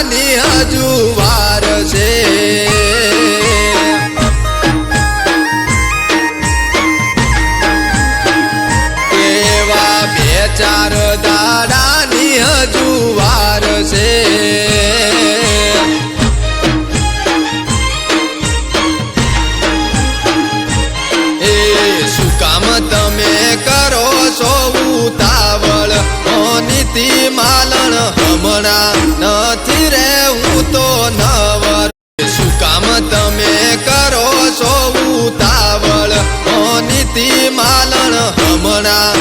દાડાની હજુ વાર છે એવા બે ચાર દાડાની હજુ વાર છે તમે કરો છો ઉતાવળ નીતિ માલણ હમણાં નથી રે હું તો નવર શું કામ તમે કરો છો ઉતાવળ નીતિ માલણ હમણાં